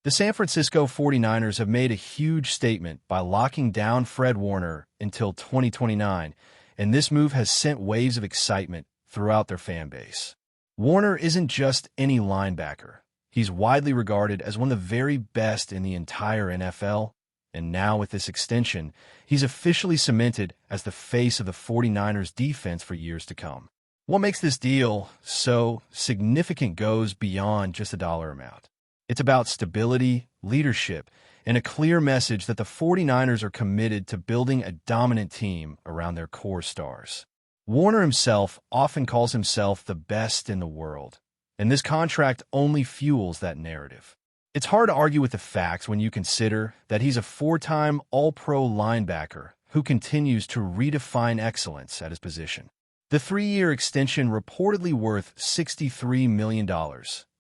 The San Francisco 49ers have made a huge statement by locking down Fred Warner until 2029, and this move has sent waves of excitement throughout their fan base. Warner isn't just any linebacker. He's widely regarded as one of the very best in the entire NFL, and now with this extension, he's officially cemented as the face of the 49ers defense for years to come. What makes this deal so significant goes beyond just a dollar amount. It's about stability, leadership, and a clear message that the 49ers are committed to building a dominant team around their core stars. Warner himself often calls himself the best in the world, and this contract only fuels that narrative. It's hard to argue with the facts when you consider that he's a four-time All-Pro linebacker who continues to redefine excellence at his position. The 3-year extension, reportedly worth $63 million,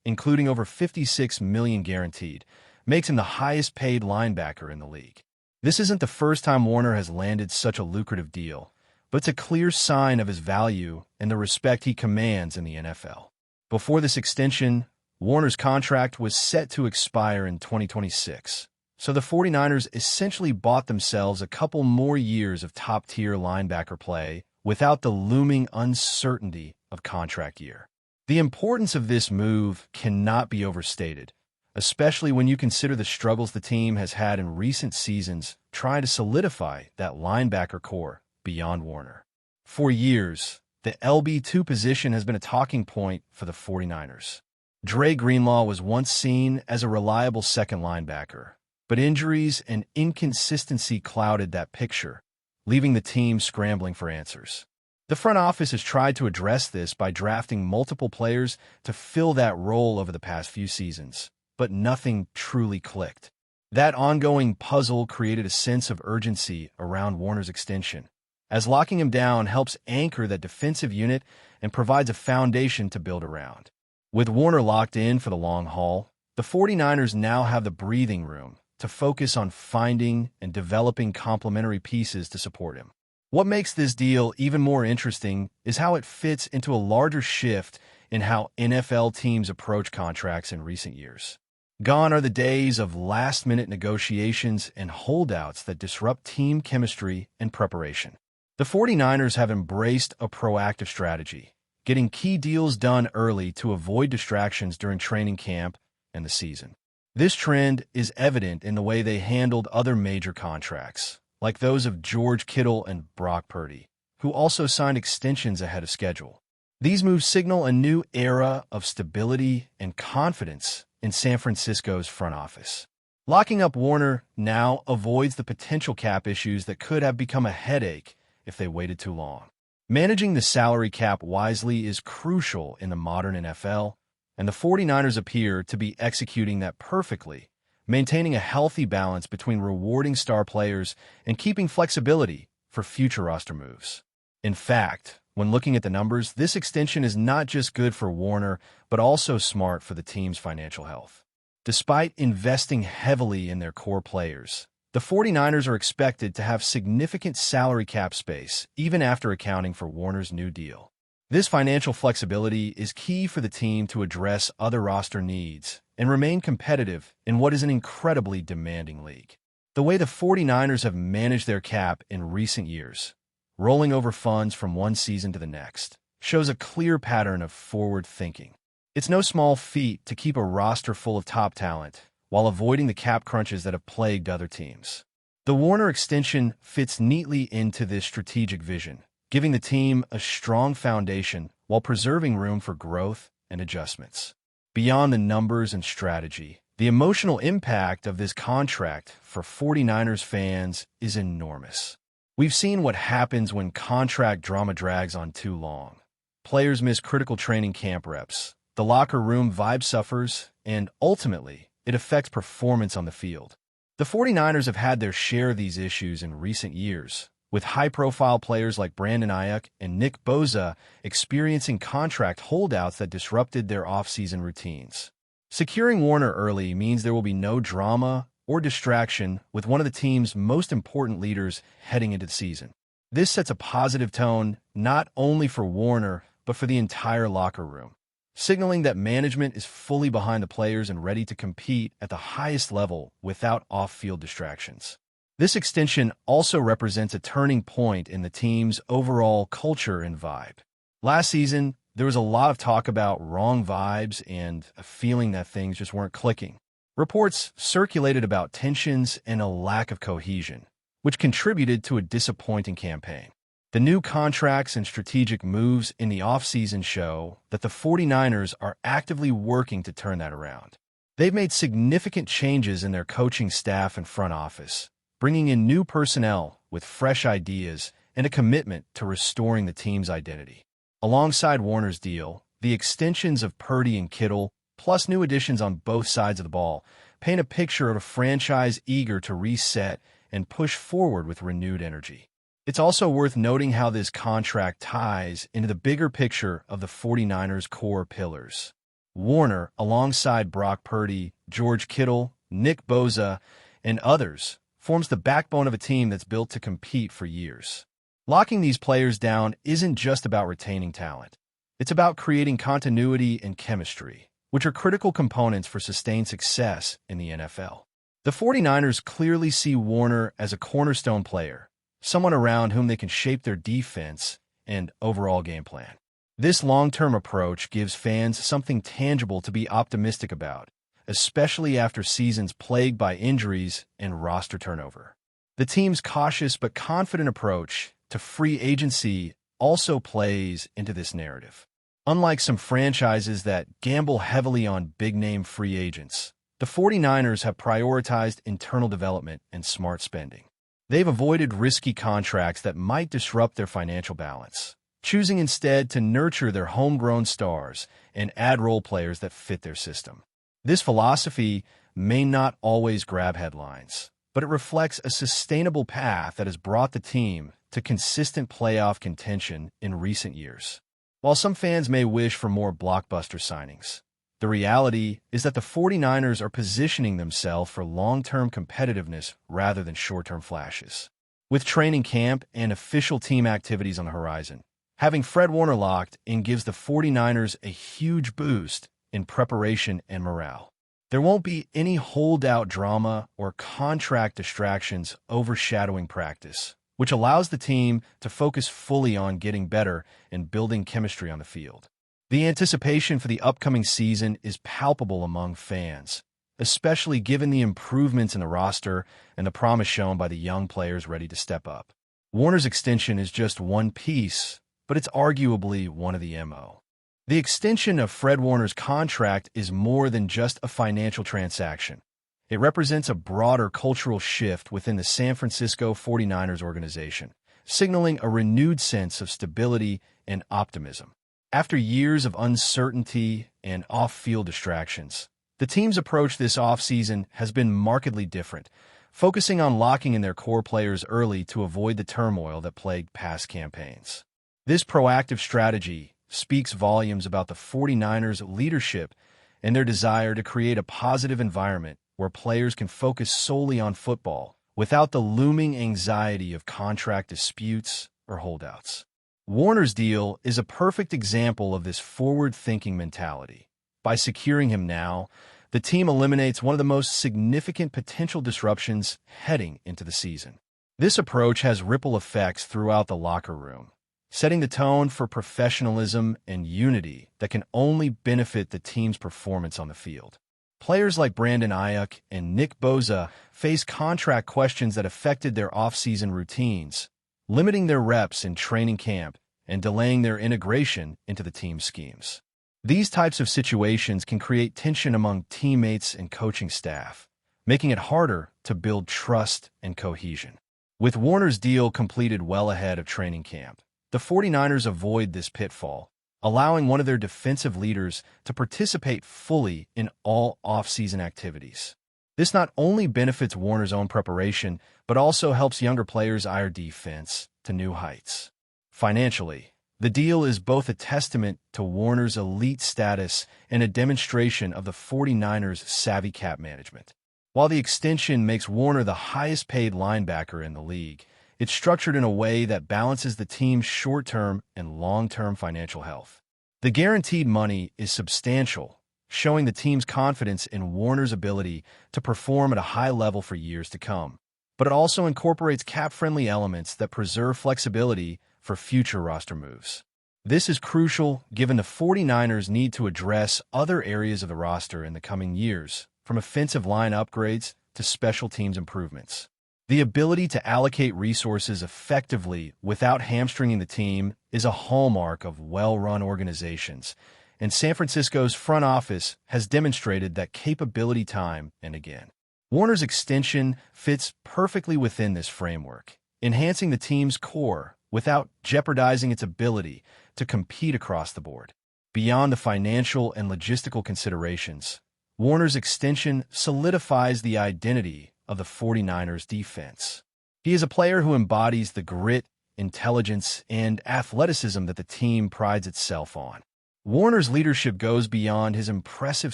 including over $56 million guaranteed, makes him the highest-paid linebacker in the league. This isn't the first time Warner has landed such a lucrative deal, but it's a clear sign of his value and the respect he commands in the NFL. Before this extension, Warner's contract was set to expire in 2026, so the 49ers essentially bought themselves a couple more years of top-tier linebacker play without the looming uncertainty of contract year. The importance of this move cannot be overstated, especially when you consider the struggles the team has had in recent seasons trying to solidify that linebacker core beyond Warner. For years, the LB2 position has been a talking point for the 49ers. Dre Greenlaw was once seen as a reliable second linebacker, but injuries and inconsistency clouded that picture, leaving the team scrambling for answers. The front office has tried to address this by drafting multiple players to fill that role over the past few seasons, but nothing truly clicked. That ongoing puzzle created a sense of urgency around Warner's extension, as locking him down helps anchor that defensive unit and provides a foundation to build around. With Warner locked in for the long haul, the 49ers now have the breathing room to focus on finding and developing complementary pieces to support him. What makes this deal even more interesting is how it fits into a larger shift in how NFL teams approach contracts in recent years. Gone are the days of last-minute negotiations and holdouts that disrupt team chemistry and preparation. The 49ers have embraced a proactive strategy, getting key deals done early to avoid distractions during training camp and the season. This trend is evident in the way they handled other major contracts, like those of George Kittle and Brock Purdy, who also signed extensions ahead of schedule. These moves signal a new era of stability and confidence in San Francisco's front office. Locking up Warner now avoids the potential cap issues that could have become a headache if they waited too long. Managing the salary cap wisely is crucial in the modern NFL, and the 49ers appear to be executing that perfectly, maintaining a healthy balance between rewarding star players and keeping flexibility for future roster moves. In fact, when looking at the numbers, this extension is not just good for Warner, but also smart for the team's financial health. Despite investing heavily in their core players, the 49ers are expected to have significant salary cap space even after accounting for Warner's new deal. This financial flexibility is key for the team to address other roster needs and remain competitive in what is an incredibly demanding league. The way the 49ers have managed their cap in recent years, rolling over funds from one season to the next, shows a clear pattern of forward thinking. It's no small feat to keep a roster full of top talent while avoiding the cap crunches that have plagued other teams. The Warner extension fits neatly into this strategic vision, giving the team a strong foundation while preserving room for growth and adjustments. Beyond the numbers and strategy, the emotional impact of this contract for 49ers fans is enormous. We've seen what happens when contract drama drags on too long. Players miss critical training camp reps, the locker room vibe suffers, and ultimately, it affects performance on the field. The 49ers have had their share of these issues in recent years, with high-profile players like Brandon Ayuk and Nick Bosa experiencing contract holdouts that disrupted their off-season routines. Securing Warner early means there will be no drama or distraction with one of the team's most important leaders heading into the season. This sets a positive tone not only for Warner, but for the entire locker room. signaling that management is fully behind the players and ready to compete at the highest level without off-field distractions. This extension also represents a turning point in the team's overall culture and vibe. Last season, there was a lot of talk about wrong vibes and a feeling that things just weren't clicking. Reports circulated about tensions and a lack of cohesion, which contributed to a disappointing campaign. The new contracts and strategic moves in the offseason show that the 49ers are actively working to turn that around. They've made significant changes in their coaching staff and front office, bringing in new personnel with fresh ideas and a commitment to restoring the team's identity. Alongside Warner's deal, the extensions of Purdy and Kittle, plus new additions on both sides of the ball, paint a picture of a franchise eager to reset and push forward with renewed energy. It's also worth noting how this contract ties into the bigger picture of the 49ers' core pillars. Warner, alongside Brock Purdy, George Kittle, Nick Bosa, and others, forms the backbone of a team that's built to compete for years. Locking these players down isn't just about retaining talent. It's about creating continuity and chemistry, which are critical components for sustained success in the NFL. The 49ers clearly see Warner as a cornerstone player, someone around whom they can shape their defense and overall game plan. This long-term approach gives fans something tangible to be optimistic about, especially after seasons plagued by injuries and roster turnover. The team's cautious but confident approach to free agency also plays into this narrative. Unlike some franchises that gamble heavily on big-name free agents, the 49ers have prioritized internal development and smart spending. They've avoided risky contracts that might disrupt their financial balance, choosing instead to nurture their homegrown stars and add role players that fit their system. This philosophy may not always grab headlines, but it reflects a sustainable path that has brought the team to consistent playoff contention in recent years. While some fans may wish for more blockbuster signings, the reality is that the 49ers are positioning themselves for long-term competitiveness rather than short-term flashes. With training camp and official team activities on the horizon, having Fred Warner locked in gives the 49ers a huge boost in preparation and morale. There won't be any holdout drama or contract distractions overshadowing practice, which allows the team to focus fully on getting better and building chemistry on the field. The anticipation for the upcoming season is palpable among fans, especially given the improvements in the roster and the promise shown by the young players ready to step up. Warner's extension is just one piece, but it's arguably one of the MO. The extension of Fred Warner's contract is more than just a financial transaction. It represents a broader cultural shift within the San Francisco 49ers organization, signaling a renewed sense of stability and optimism. After years of uncertainty and off-field distractions, the team's approach this offseason has been markedly different, focusing on locking in their core players early to avoid the turmoil that plagued past campaigns. This proactive strategy speaks volumes about the 49ers' leadership and their desire to create a positive environment where players can focus solely on football without the looming anxiety of contract disputes or holdouts. Warner's deal is a perfect example of this forward-thinking mentality. By securing him now, the team eliminates one of the most significant potential disruptions heading into the season. This approach has ripple effects throughout the locker room, setting the tone for professionalism and unity that can only benefit the team's performance on the field. Players like Brandon Ayuk and Nick Bosa face contract questions that affected their offseason routines, limiting their reps in training camp and delaying their integration into the team's schemes. These types of situations can create tension among teammates and coaching staff, making it harder to build trust and cohesion. With Warner's deal completed well ahead of training camp, the 49ers avoid this pitfall, allowing one of their defensive leaders to participate fully in all off-season activities. This not only benefits Warner's own preparation, but also helps younger players eye defense to new heights. Financially, the deal is both a testament to Warner's elite status and a demonstration of the 49ers' savvy cap management. While the extension makes Warner the highest-paid linebacker in the league, it's structured in a way that balances the team's short-term and long-term financial health. The guaranteed money is substantial, showing the team's confidence in Warner's ability to perform at a high level for years to come. But it also incorporates cap-friendly elements that preserve flexibility for future roster moves. This is crucial given the 49ers need to address other areas of the roster in the coming years, from offensive line upgrades to special teams improvements. The ability to allocate resources effectively without hamstringing the team is a hallmark of well-run organizations, and San Francisco's front office has demonstrated that capability time and again. Warner's extension fits perfectly within this framework, enhancing the team's core without jeopardizing its ability to compete across the board. Beyond the financial and logistical considerations, Warner's extension solidifies the identity of the 49ers defense. He is a player who embodies the grit, intelligence, and athleticism that the team prides itself on. Warner's leadership goes beyond his impressive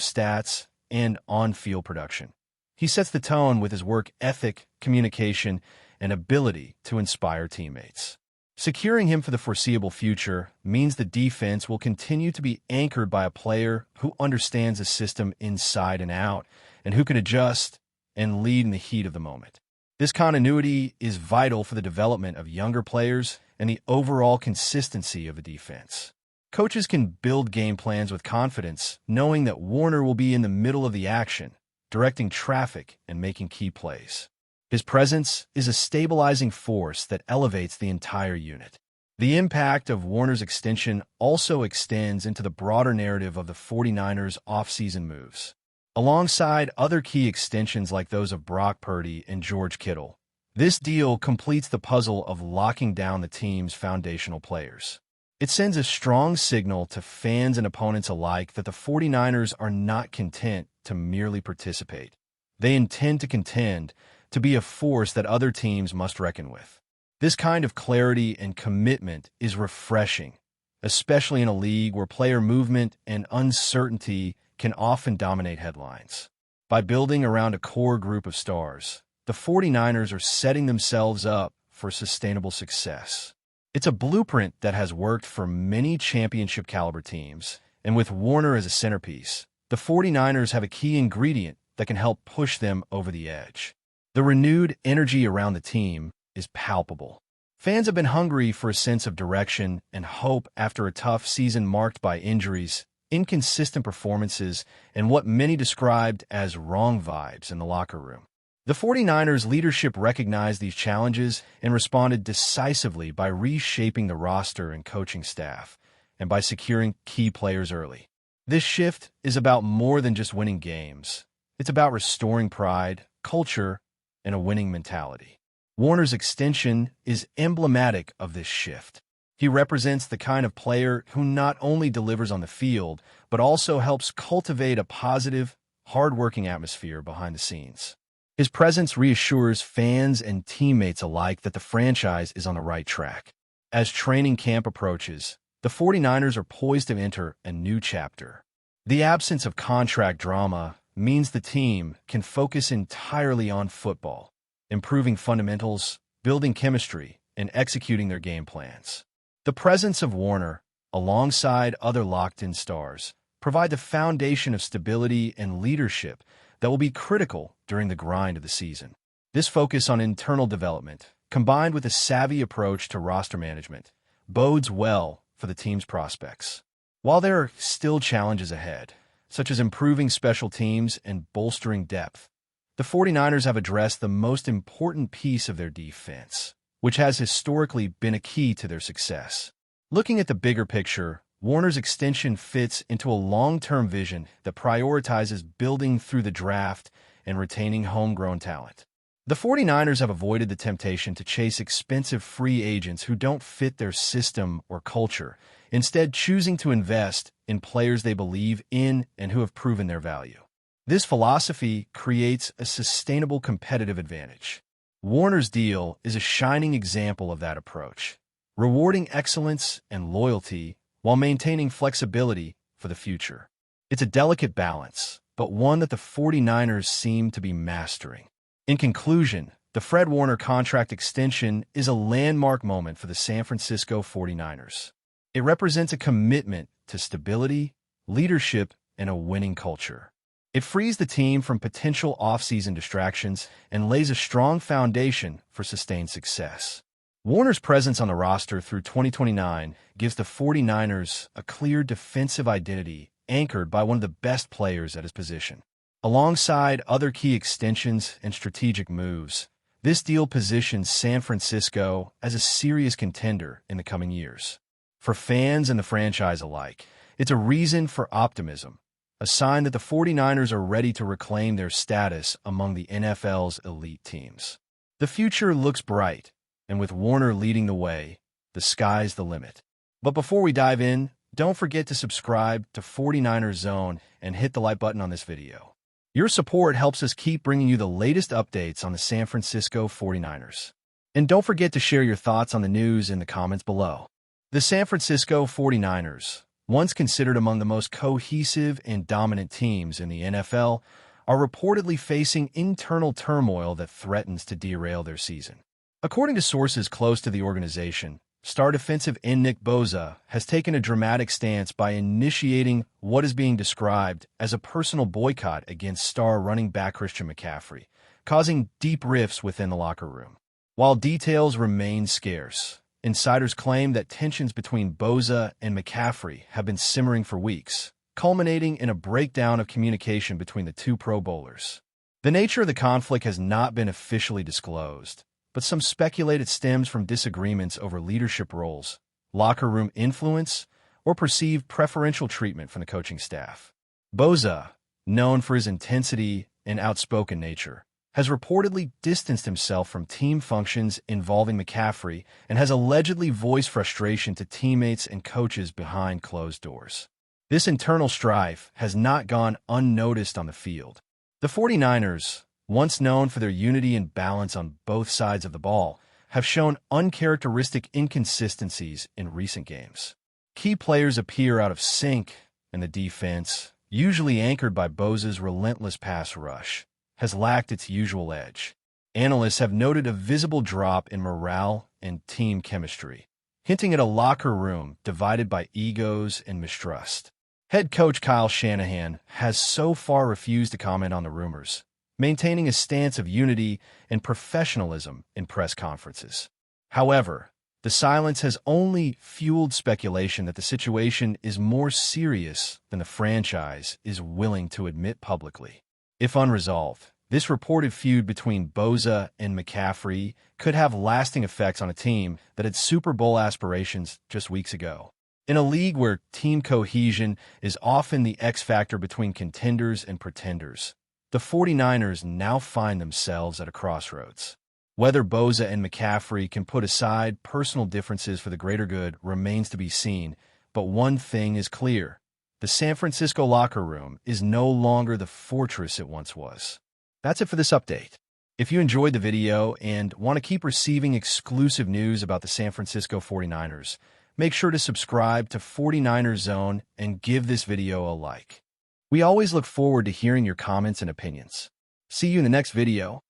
stats and on-field production. He sets the tone with his work ethic, communication, and ability to inspire teammates. Securing him for the foreseeable future means the defense will continue to be anchored by a player who understands the system inside and out and who can adjust and lead in the heat of the moment. This continuity is vital for the development of younger players and the overall consistency of the defense. Coaches can build game plans with confidence, knowing that Warner will be in the middle of the action, directing traffic and making key plays. His presence is a stabilizing force that elevates the entire unit. The impact of Warner's extension also extends into the broader narrative of the 49ers' offseason moves. Alongside other key extensions like those of Brock Purdy and George Kittle, this deal completes the puzzle of locking down the team's foundational players. It sends a strong signal to fans and opponents alike that the 49ers are not content to merely participate. They intend to contend, to be a force that other teams must reckon with. This kind of clarity and commitment is refreshing, especially in a league where player movement and uncertainty can often dominate headlines. By building around a core group of stars, the 49ers are setting themselves up for sustainable success. It's a blueprint that has worked for many championship-caliber teams, and with Warner as a centerpiece, the 49ers have a key ingredient that can help push them over the edge. The renewed energy around the team is palpable. Fans have been hungry for a sense of direction and hope after a tough season marked by injuries, inconsistent performances, and what many described as wrong vibes in the locker room. The 49ers leadership recognized these challenges and responded decisively by reshaping the roster and coaching staff, and by securing key players early. This shift is about more than just winning games. It's about restoring pride, culture, and a winning mentality. Warner's extension is emblematic of this shift. He represents the kind of player who not only delivers on the field, but also helps cultivate a positive, hard-working atmosphere behind the scenes. His presence reassures fans and teammates alike that the franchise is on the right track. As training camp approaches, the 49ers are poised to enter a new chapter. The absence of contract drama means the team can focus entirely on football, improving fundamentals, building chemistry, and executing their game plans. The presence of Warner, alongside other locked-in stars, provide the foundation of stability and leadership that will be critical during the grind of the season. This focus on internal development, combined with a savvy approach to roster management, bodes well for the team's prospects. While there are still challenges ahead, such as improving special teams and bolstering depth, the 49ers have addressed the most important piece of their defense, which has historically been a key to their success. Looking at the bigger picture, Warner's extension fits into a long-term vision that prioritizes building through the draft and retaining homegrown talent. The 49ers have avoided the temptation to chase expensive free agents who don't fit their system or culture, instead choosing to invest in players they believe in and who have proven their value. This philosophy creates a sustainable competitive advantage. Warner's deal is a shining example of that approach, rewarding excellence and loyalty while maintaining flexibility for the future. It's a delicate balance, but one that the 49ers seem to be mastering. In conclusion, the Fred Warner contract extension is a landmark moment for the San Francisco 49ers. It represents a commitment to stability, leadership, and a winning culture. It frees the team from potential off-season distractions and lays a strong foundation for sustained success. Warner's presence on the roster through 2029 gives the 49ers a clear defensive identity anchored by one of the best players at his position. Alongside other key extensions and strategic moves, this deal positions San Francisco as a serious contender in the coming years. For fans and the franchise alike, it's a reason for optimism, a sign that the 49ers are ready to reclaim their status among the NFL's elite teams. The future looks bright, and with Warner leading the way, the sky's the limit. But before we dive in, don't forget to subscribe to 49ers Zone and hit the like button on this video. Your support helps us keep bringing you the latest updates on the San Francisco 49ers. And don't forget to share your thoughts on the news in the comments below. The San Francisco 49ers, once considered among the most cohesive and dominant teams in the NFL, are reportedly facing internal turmoil that threatens to derail their season. According to sources close to the organization, star defensive end Nick Bosa has taken a dramatic stance by initiating what is being described as a personal boycott against star running back Christian McCaffrey, causing deep rifts within the locker room. While details remain scarce, insiders claim that tensions between Bosa and McCaffrey have been simmering for weeks, culminating in a breakdown of communication between the two Pro Bowlers. The nature of the conflict has not been officially disclosed, but some speculate it stems from disagreements over leadership roles, locker room influence, or perceived preferential treatment from the coaching staff. Bosa, known for his intensity and outspoken nature, has reportedly distanced himself from team functions involving McCaffrey and has allegedly voiced frustration to teammates and coaches behind closed doors. This internal strife has not gone unnoticed on the field. The 49ers, once known for their unity and balance on both sides of the ball, have shown uncharacteristic inconsistencies in recent games. Key players appear out of sync, and the defense, usually anchored by Bosa's relentless pass rush, has lacked its usual edge. Analysts have noted a visible drop in morale and team chemistry, hinting at a locker room divided by egos and mistrust. Head coach Kyle Shanahan has so far refused to comment on the rumors, maintaining a stance of unity and professionalism in press conferences. However, the silence has only fueled speculation that the situation is more serious than the franchise is willing to admit publicly. If unresolved, this reported feud between Bosa and McCaffrey could have lasting effects on a team that had Super Bowl aspirations just weeks ago. In a league where team cohesion is often the X factor between contenders and pretenders, the 49ers now find themselves at a crossroads. Whether Bosa and McCaffrey can put aside personal differences for the greater good remains to be seen, but one thing is clear. The San Francisco locker room is no longer the fortress it once was. That's it for this update. If you enjoyed the video and want to keep receiving exclusive news about the San Francisco 49ers, make sure to subscribe to 49ers Zone and give this video a like. We always look forward to hearing your comments and opinions. See you in the next video.